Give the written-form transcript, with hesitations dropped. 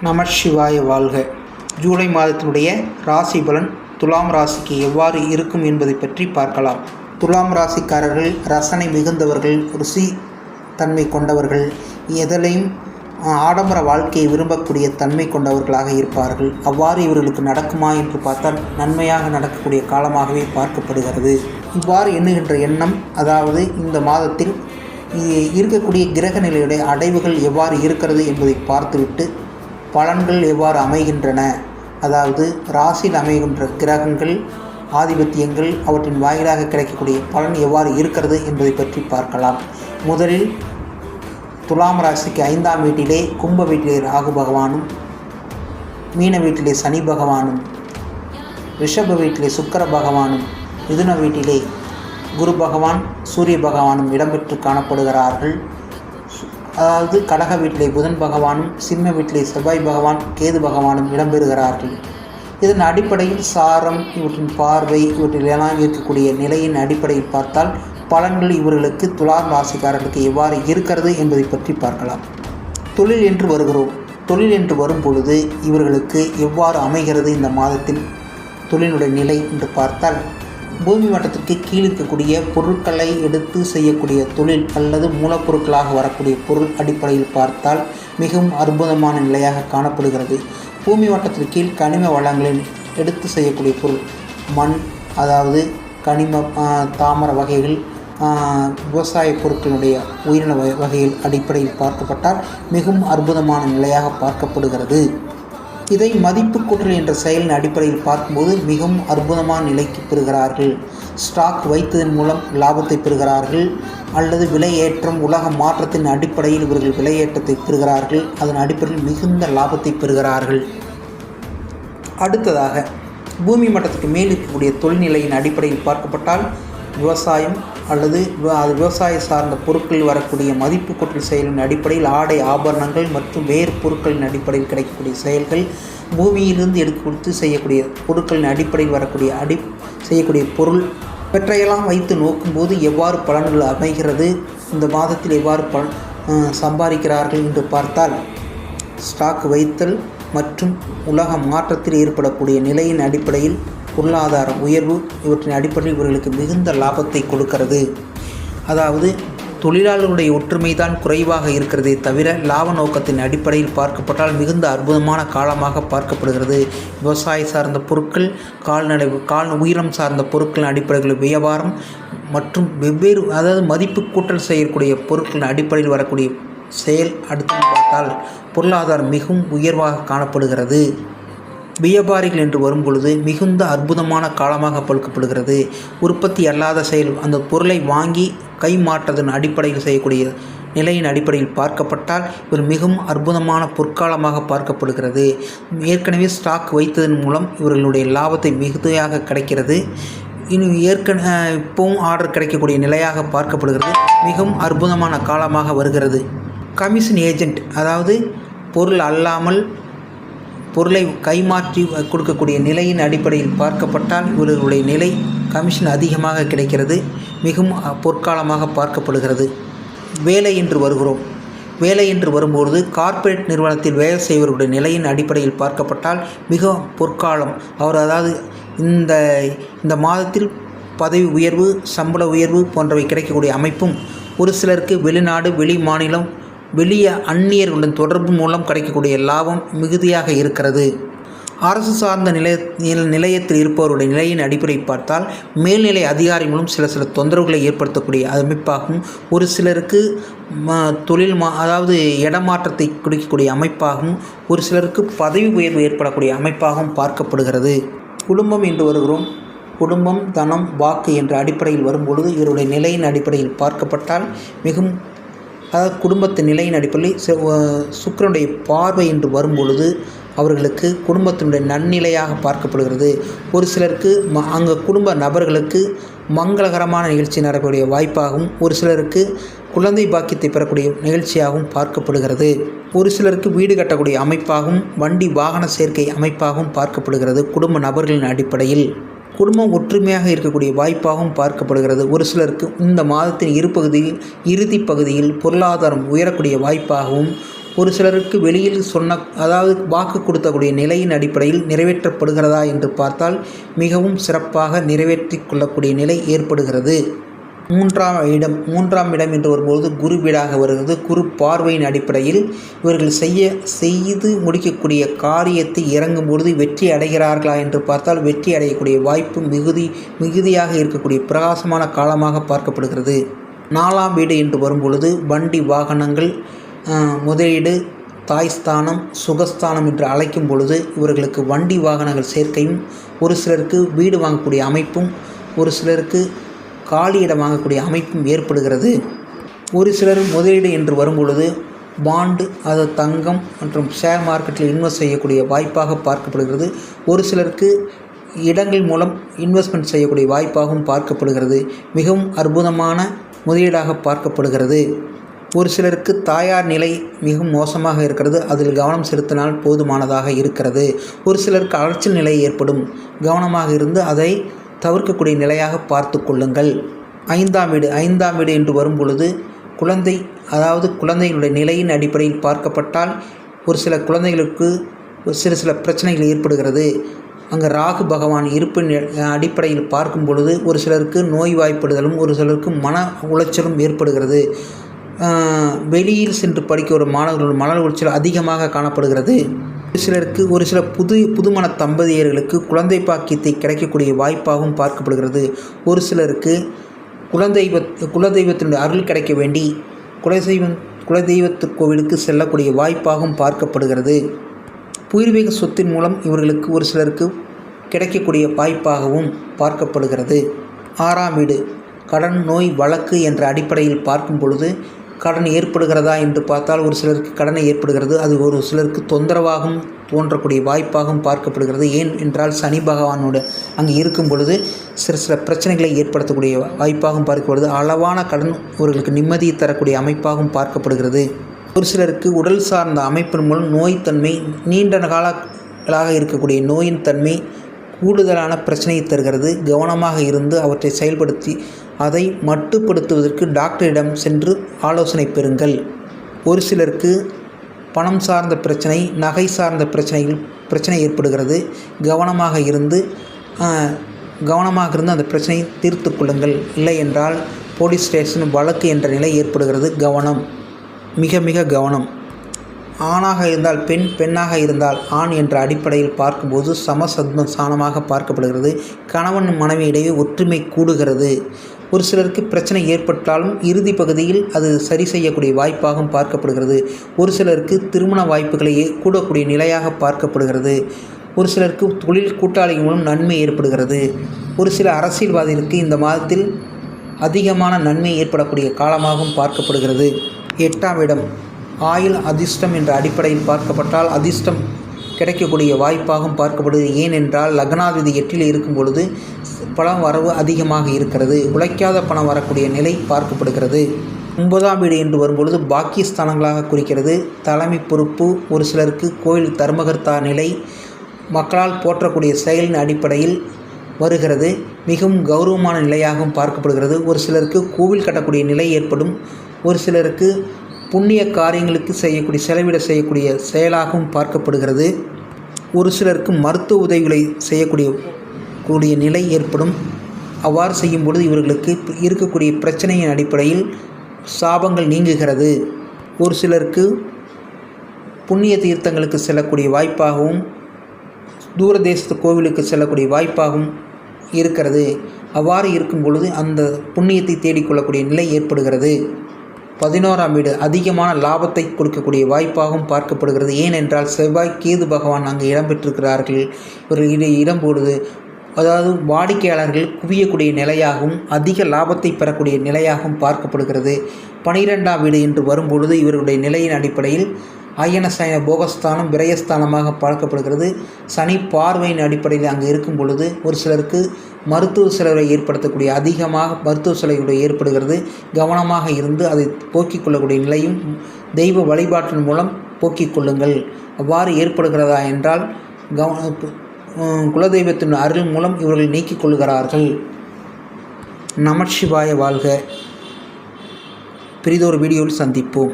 நமசிவாய வாழ்க. ஜூலை மாதத்தினுடைய ராசி பலன் துலாம் ராசிக்கு எவ்வாறு இருக்கும் என்பதை பற்றி பார்க்கலாம். துலாம் ராசிக்காரர்கள் ரசனை மிகுந்தவர்கள், ருசி தன்மை கொண்டவர்கள், எதிலையும் ஆடம்பர வாழ்க்கையை விரும்பக்கூடிய தன்மை கொண்டவர்களாக இருப்பார்கள். அவ்வாறு இவர்களுக்கு நடக்குமா என்று பார்த்தால் நன்மையாக நடக்கக்கூடிய காலமாகவே பார்க்கப்படுகிறது. இவ்வாறு எண்ணுகின்ற எண்ணம், அதாவது இந்த மாதத்தில் இருக்கக்கூடிய கிரக நிலையுடைய அடைவுகள் எவ்வாறு இருக்கிறது என்பதை பார்த்துவிட்டு பலன்கள் எவ்வாறு அமைகின்றன, அதாவது ராசியில் அமைகின்ற கிரகங்கள், ஆதிபத்தியங்கள், அவற்றின் வாயிலாக கிடைக்கக்கூடிய பலன் எவ்வாறு இருக்கிறது என்பதை பற்றி பார்க்கலாம். முதலில் துலாம் ராசிக்கு 5ஆம் வீட்டிலே கும்ப வீட்டிலே ராகு பகவானும், மீன வீட்டிலே சனி பகவானும், ரிஷப வீட்டிலே சுக்கிர பகவானும், மிதுன வீட்டிலே குரு பகவான், சூரிய பகவானும் இடம்பெற்று காணப்படுகிறார்கள். அதாவது கடக வீட்டிலே புதன் பகவானும், சிம்ம வீட்டிலே செவ்வாய் பகவான், கேது பகவானும் இடம்பெறுகிறார்கள். இதன் அடிப்படையில் சாரம், இவற்றின் பார்வை, இவற்றிலெல்லாம் இருக்கக்கூடிய நிலையின் அடிப்படையில் பார்த்தால் பலன்கள் இவர்களுக்கு துலாம் ராசிக்காரர்களுக்கு எவ்வாறு இருக்கிறது என்பதை பற்றி பார்க்கலாம். தொழில் என்று வருகிறோம். தொழில் என்று வரும் பொழுது இவர்களுக்கு எவ்வாறு அமைகிறது இந்த மாதத்தில் தொழிலுடைய நிலை என்று பார்த்தால், பூமி மட்டத்திற்கு கீழ் இருக்கக்கூடிய பொருட்களை எடுத்து செய்யக்கூடிய தொழில் அல்லது மூலப்பொருட்களாக வரக்கூடிய பொருள் அடிப்படையில் பார்த்தால் மிகவும் அற்புதமான நிலையாக காணப்படுகிறது. பூமி மட்டத்திற்கு கீழ் கனிம வளங்களில் எடுத்து செய்யக்கூடிய பொருள் மண், அதாவது கனிம தாமர வகைகள், விவசாய பொருட்களுடைய உயிரின வகைகள் அடிப்படையில் பார்க்கப்பட்டால் மிகவும் அற்புதமான நிலையாக பார்க்கப்படுகிறது. இதை மதிப்பு கூட்டல் என்ற செயலின் அடிப்படையில் பார்க்கும்போது மிகவும் அற்புதமான நிலைக்கு பெறுகிறார்கள். ஸ்டாக் வைத்ததன் மூலம் லாபத்தை பெறுகிறார்கள், அல்லது விலையேற்றம், உலக மாற்றத்தின் அடிப்படையில் இவர்கள் விலையேற்றத்தை பெறுகிறார்கள். அதன் அடிப்படையில் மிகுந்த லாபத்தை பெறுகிறார்கள். அடுத்ததாக பூமி மட்டத்துக்கு மேல் இருக்கக்கூடிய தொழில்நிலையின் அடிப்படையில் பார்க்கப்பட்டால் விவசாயம் அல்லது விவசாய சார்ந்த பொருட்களில் வரக்கூடிய மதிப்பு கூட்டல் செயலின் அடிப்படையில் ஆடை ஆபரணங்கள் மற்றும் வேறு பொருட்களின் அடிப்படையில் கிடைக்கக்கூடிய செயல்கள், பூமியிலிருந்து எடுத்து கொடுத்து செய்யக்கூடிய பொருட்களின் அடிப்படையில் வரக்கூடிய செய்யக்கூடிய பொருள், இவற்றையெல்லாம் வைத்து நோக்கும்போது எவ்வாறு பலன்கள் அமைகிறது, இந்த மாதத்தில் எவ்வாறு சம்பாதிக்கிறார்கள் என்று பார்த்தால், ஸ்டாக் வைத்தல் மற்றும் உலக மாற்றத்தில் ஏற்படக்கூடிய நிலையின் அடிப்படையில் பொருளாதார உயர்வு, இவற்றின் அடிப்படையில் இவர்களுக்கு மிகுந்த லாபத்தை கொடுக்கிறது. அதாவது தொழிலாளர்களுடைய ஒற்றுமை தான் குறைவாக இருக்கிறதே தவிர லாப நோக்கத்தின் அடிப்படையில் பார்க்கப்பட்டால் மிகுந்த அற்புதமான காலமாக பார்க்கப்படுகிறது. விவசாய சார்ந்த பொருட்கள், உயிரம் சார்ந்த பொருட்களின் அடிப்படையில் வியாபாரம் மற்றும் வெவ்வேறு, அதாவது மதிப்பு கூட்டல் செய்யக்கூடிய பொருட்களின் அடிப்படையில் வரக்கூடிய செயல் அடுத்து பார்த்தால் பொருளாதாரம் மிகவும் உயர்வாக காணப்படுகிறது. வியாபாரிகள் என்று வரும்பொழுது மிகுந்த அற்புதமான காலமாக பார்க்கப்படுகிறது. உற்பத்தி அல்லாத செயல், அந்த பொருளை வாங்கி கை மாற்றதன் அடிப்படையில் செய்யக்கூடிய நிலையின் அடிப்படையில் பார்க்கப்பட்டால் இவர் மிகவும் அற்புதமான பொற்காலமாக பார்க்கப்படுகிறது. ஏற்கனவே ஸ்டாக் வைத்ததன் மூலம் இவர்களுடைய லாபத்தை மிகுதியாக கிடைக்கிறது. இன்னும் இப்போவும் ஆர்டர் கிடைக்கக்கூடிய நிலையாக பார்க்கப்படுகிறது. மிகவும் அற்புதமான காலமாக வருகிறது. கமிஷன் ஏஜென்ட், அதாவது பொருள் அல்லாமல் பொருளை கைமாற்றி கொடுக்கக்கூடிய நிலையின் அடிப்படையில் பார்க்கப்பட்டால் இவர்களுடைய நிலை கமிஷன் அதிகமாக கிடைக்கிறது. மிகவும் பொற்காலமாக பார்க்கப்படுகிறது. வேலை என்று வருகிறோம். வேலை என்று வரும்பொழுது கார்ப்பரேட் நிறுவனத்தில் வேலை செய்வர்களுடைய நிலையின் அடிப்படையில் பார்க்கப்பட்டால் மிக பொற்காலம். அதாவது இந்த மாதத்தில் பதவி உயர்வு, சம்பள உயர்வு போன்றவை கிடைக்கக்கூடிய அமைப்பும், ஒரு சிலருக்கு வெளிநாடு, வெளி மாநிலம், வெளிய அந்நியர்களுடன் தொடர்பு மூலம் கிடைக்கக்கூடிய லாபம் மிகுதியாக இருக்கிறது. அரசு சார்ந்த நிலையத்தில் இருப்பவருடைய நிலையின் அடிப்படையில் பார்த்தால் மேல்நிலை அதிகாரி மூலம் சில தொந்தரவுகளை ஏற்படுத்தக்கூடிய அமைப்பாகவும், ஒரு சிலருக்கு தொழில் அதாவது இடமாற்றத்தை கொடுக்கக்கூடிய அமைப்பாகவும், ஒரு சிலருக்கு பதவி உயர்வு ஏற்படக்கூடிய அமைப்பாகவும் பார்க்கப்படுகிறது. குடும்பம் என்று வருகிறோம். குடும்பம், தனம், வாக்கு என்ற அடிப்படையில் வரும்பொழுது இவருடைய நிலையின் அடிப்படையில் பார்க்கப்பட்டால் மிகவும், அதாவது குடும்பத்தின் நிலையின் அடிப்படையில் சுக்கிரனுடைய பார்வை என்று வரும்பொழுது அவர்களுக்கு குடும்பத்தினுடைய நன்னிலையாக பார்க்கப்படுகிறது. ஒரு சிலருக்கு அங்கே குடும்ப நபர்களுக்கு மங்களகரமான நிகழ்ச்சி நடைபெறக்கூடிய வாய்ப்பாகவும், ஒரு சிலருக்கு குழந்தை பாக்கியத்தை பெறக்கூடிய நிகழ்ச்சியாகவும் பார்க்கப்படுகிறது. ஒரு சிலருக்கு வீடு கட்டக்கூடிய அமைப்பாகவும், வண்டி வாகன சேர்க்கை அமைப்பாகவும் பார்க்கப்படுகிறது. குடும்ப நபர்களின் அடிப்படையில் குடும்பம் ஒற்றுமையாக இருக்கக்கூடிய வாய்ப்பாகவும் பார்க்கப்படுகிறது. ஒரு சிலருக்கு இந்த மாதத்தின் இறுதி பகுதியில் பொருளாதாரம் உயரக்கூடிய வாய்ப்பாகவும், ஒரு சிலருக்கு வெளியில் அதாவது வாக்கு கொடுத்தக்கூடிய நிலையின் அடிப்படையில் நிறைவேற்றப்படுகிறதா என்று பார்த்தால் மிகவும் சிறப்பாக நிறைவேற்றி கொள்ளக்கூடிய நிலை ஏற்படுகிறது. மூன்றாம் இடம் என்று வரும்போது குரு வீடாக வருகிறது. குரு பார்வையின் அடிப்படையில் இவர்கள் செய்து முடிக்கக்கூடிய காரியத்தை இறங்கும் பொழுது வெற்றி அடைகிறார்களா என்று பார்த்தால் வெற்றி அடையக்கூடிய வாய்ப்பு மிகுதியாக இருக்கக்கூடிய பிரகாசமான காலமாக பார்க்கப்படுகிறது. 4ஆம் வீடு என்று வரும்பொழுது வண்டி வாகனங்கள், முதலீடு, தாய்ஸ்தானம், சுகஸ்தானம் என்று அழைக்கும் பொழுது இவர்களுக்கு வண்டி வாகனங்கள் சேர்க்கையும், ஒரு சிலருக்கு வீடு வாங்கக்கூடிய அமைப்பும், ஒரு சிலருக்கு காலி இடம் வாங்கக்கூடிய அமைப்பும் ஏற்படுகிறது. ஒரு சிலர் முதலீடு என்று வரும்பொழுது பாண்டு, அது தங்கம் மற்றும் ஷேர் மார்க்கெட்டில் இன்வெஸ்ட் செய்யக்கூடிய வாய்ப்பாக பார்க்கப்படுகிறது. ஒரு சிலருக்கு இடங்கள் மூலம் இன்வெஸ்ட்மெண்ட் செய்யக்கூடிய வாய்ப்பாகவும் பார்க்கப்படுகிறது. மிகவும் அற்புதமான முதலீடாக பார்க்கப்படுகிறது. ஒரு சிலருக்கு தாயார் நிலை மிகவும் மோசமாக இருக்கிறது, அதில் கவனம் செலுத்தினால் போதுமானதாக இருக்கிறது. ஒரு சிலருக்கு அலைச்சல் நிலை ஏற்படும், கவனமாக இருந்து அதை தவிர்க்கக்கூடிய நிலையாக பார்த்து கொள்ளுங்கள். 5ஆம் வீடு என்று வரும் பொழுது குழந்தை, அதாவது குழந்தைகளுடைய நிலையின் அடிப்படையில் பார்க்கப்பட்டால் ஒரு சில குழந்தைகளுக்கு சில பிரச்சனைகள் ஏற்படுகிறது. அங்கே ராகு பகவான் இருப்பின் அடிப்படையில் பார்க்கும் பொழுது ஒரு சிலருக்கு நோய்வாய்ப்படுதலும், ஒரு சிலருக்கு மன உளைச்சலும் ஏற்படுகிறது. வெளியில் சென்று படிக்க ஒரு மாணவர்கள் மன உளைச்சல் அதிகமாக காணப்படுகிறது. ஒரு சில புதுமண தம்பதியர்களுக்கு குழந்தை பாக்கியத்தை கிடைக்கக்கூடிய வாய்ப்பாகவும் பார்க்கப்படுகிறது. ஒரு சிலருக்கு குலதெய்வத்தினுடைய அருள் கிடைக்க வேண்டி குலதெய்வத்து கோவிலுக்கு செல்லக்கூடிய வாய்ப்பாகவும் பார்க்கப்படுகிறது. பூர்வீக சொத்தின் மூலம் இவர்களுக்கு ஒரு சிலருக்கு கிடைக்கக்கூடிய வாய்ப்பாகவும் பார்க்கப்படுகிறது. 6ஆம் வீடு கடன், நோய், வழக்கு என்ற அடிப்படையில் பார்க்கும் பொழுது கடன் ஏற்படுகிறதா என்று பார்த்தால் ஒரு சிலருக்கு கடனை ஏற்படுகிறது. அது ஒரு சிலருக்கு தொந்தரவாகவும் தோன்றக்கூடிய வாய்ப்பாகவும் பார்க்கப்படுகிறது. ஏன் என்றால் சனி பகவானோடு அங்கே இருக்கும் பொழுது சில பிரச்சனைகளை ஏற்படுத்தக்கூடிய வாய்ப்பாகவும் பார்க்கப்படுது. அளவான கடன் இவர்களுக்கு நிம்மதியை தரக்கூடிய அமைப்பாகவும் பார்க்கப்படுகிறது. ஒரு சிலருக்கு உடல் சார்ந்த அமைப்பின் மூலம் நோய்த்தன்மை, நீண்ட காலங்களாக இருக்கக்கூடிய நோயின் தன்மை கூடுதலான பிரச்சனையை தருகிறது. கவனமாக இருந்து அவற்றை செயல்படுத்தி அதை மட்டுப்படுத்துவதற்கு டாக்டரிடம் சென்று ஆலோசனை பெறுங்கள். ஒரு சிலருக்கு பணம் சார்ந்த பிரச்சனை, நகை சார்ந்த பிரச்சனை ஏற்படுகிறது. கவனமாக இருந்து அந்த பிரச்சனையை தீர்த்து கொள்ளுங்கள். இல்லை என்றால் போலீஸ் ஸ்டேஷன் வழக்கு என்ற நிலை ஏற்படுகிறது. கவனம், மிக மிக கவனம். ஆணாக இருந்தால் பெண், பெண்ணாக இருந்தால் ஆண் என்ற அடிப்படையில் பார்க்கும்போது சமசத்மஸ்தானமாக பார்க்கப்படுகிறது. கணவன் மனைவியிடையே ஒற்றுமை கூடுகிறது. ஒரு சிலருக்கு பிரச்சனை ஏற்பட்டாலும் இறுதி பகுதியில் அது சரி செய்யக்கூடிய வாய்ப்பாகவும் பார்க்கப்படுகிறது. ஒரு சிலருக்கு திருமண வாய்ப்புகளை கூடக்கூடிய நிலையாக பார்க்கப்படுகிறது. ஒரு சிலருக்கு தொழில் கூட்டாளிகள் மூலம் நன்மை ஏற்படுகிறது. ஒரு சில அரசியல்வாதிகளுக்கு இந்த மாதத்தில் அதிகமான நன்மை ஏற்படக்கூடிய காலமாகவும் பார்க்கப்படுகிறது. 8ஆம் இடம் ஆயுள், அதிர்ஷ்டம் என்ற அடிப்படையில் பார்க்கப்பட்டால் அதிர்ஷ்டம் கிடைக்கக்கூடிய வாய்ப்பாகவும் பார்க்கப்படுது. ஏனென்றால் லக்னாதிபதி 8இல் இருக்கும் பொழுது பணம் வரவு அதிகமாக இருக்கிறது. உழைக்காத பணம் வரக்கூடிய நிலை பார்க்கப்படுகிறது. 9ஆம் வீடு என்று வரும்பொழுது பாக்கியஸ்தானங்களாக குறிக்கிறது. தலைமை பொறுப்பு, ஒரு சிலருக்கு கோயில் தர்மகர்த்தா நிலை, மக்களால் போற்றக்கூடிய செயலின் அடிப்படையில் வருகிறது. மிகவும் கௌரவமான நிலையாகவும் பார்க்கப்படுகிறது. ஒரு சிலருக்கு கோவில் கட்டக்கூடிய நிலை ஏற்படும். ஒரு சிலருக்கு புண்ணிய காரியங்களுக்கு செலவிட செய்யக்கூடிய செயலாகவும் பார்க்கப்படுகிறது. ஒரு சிலருக்கு மருத்துவ உதவிகளை செய்யக்கூடிய நிலை ஏற்படும். அவ்வாறு செய்யும் பொழுது இவர்களுக்கு இருக்கக்கூடிய பிரச்சனையின் அடிப்படையில் சாபங்கள் நீங்குகிறது. ஒரு சிலருக்கு புண்ணிய தீர்த்தங்களுக்கு செல்லக்கூடிய வாய்ப்பாகவும் தூரதேசத்து கோவிலுக்கு செல்லக்கூடிய வாய்ப்பாகவும் இருக்கிறது. அவ்வாறு இருக்கும் பொழுது அந்த புண்ணியத்தை தேடிக்கொள்ளக்கூடிய நிலை ஏற்படுகிறது. 11ஆம் வீடு அதிகமான லாபத்தை கொடுக்கக்கூடிய வாய்ப்பாகவும் பார்க்கப்படுகிறது. ஏனென்றால் செவ்வாய், கேது பகவான் அங்கே இடம்பெற்றிருக்கிறார்கள். இவர்கள் இடம்பொழுது அதாவது வாடிக்கையாளர்கள் குவியக்கூடிய நிலையாகவும் அதிக லாபத்தை பெறக்கூடிய நிலையாகவும் பார்க்கப்படுகிறது. 12ஆம் வீடு என்று வரும்பொழுது இவருடைய நிலையின் அடிப்படையில் அயனசயன போகஸ்தானம், விரயஸ்தானமாக பார்க்கப்படுகிறது. சனி பார்வையின் அடிப்படையில் அங்கே இருக்கும் பொழுது ஒரு சிலருக்கு மருத்துவ செலவை ஏற்படுத்தக்கூடிய அதிகமாக மருத்துவ செலவுகளை ஏற்படுகிறது. கவனமாக இருந்து அதை போக்கிக் கொள்ளக்கூடிய நிலையும் தெய்வ வழிபாட்டின் மூலம் போக்கிக் கொள்ளுங்கள். அவ்வாறு ஏற்படுகிறதா என்றால் குலதெய்வத்தின் அருள் மூலம் இவர்கள் நீக்கிக் கொள்கிறார்கள். நமச்சிவாய வாழ்க. பெரிதொரு வீடியோவில் சந்திப்போம்.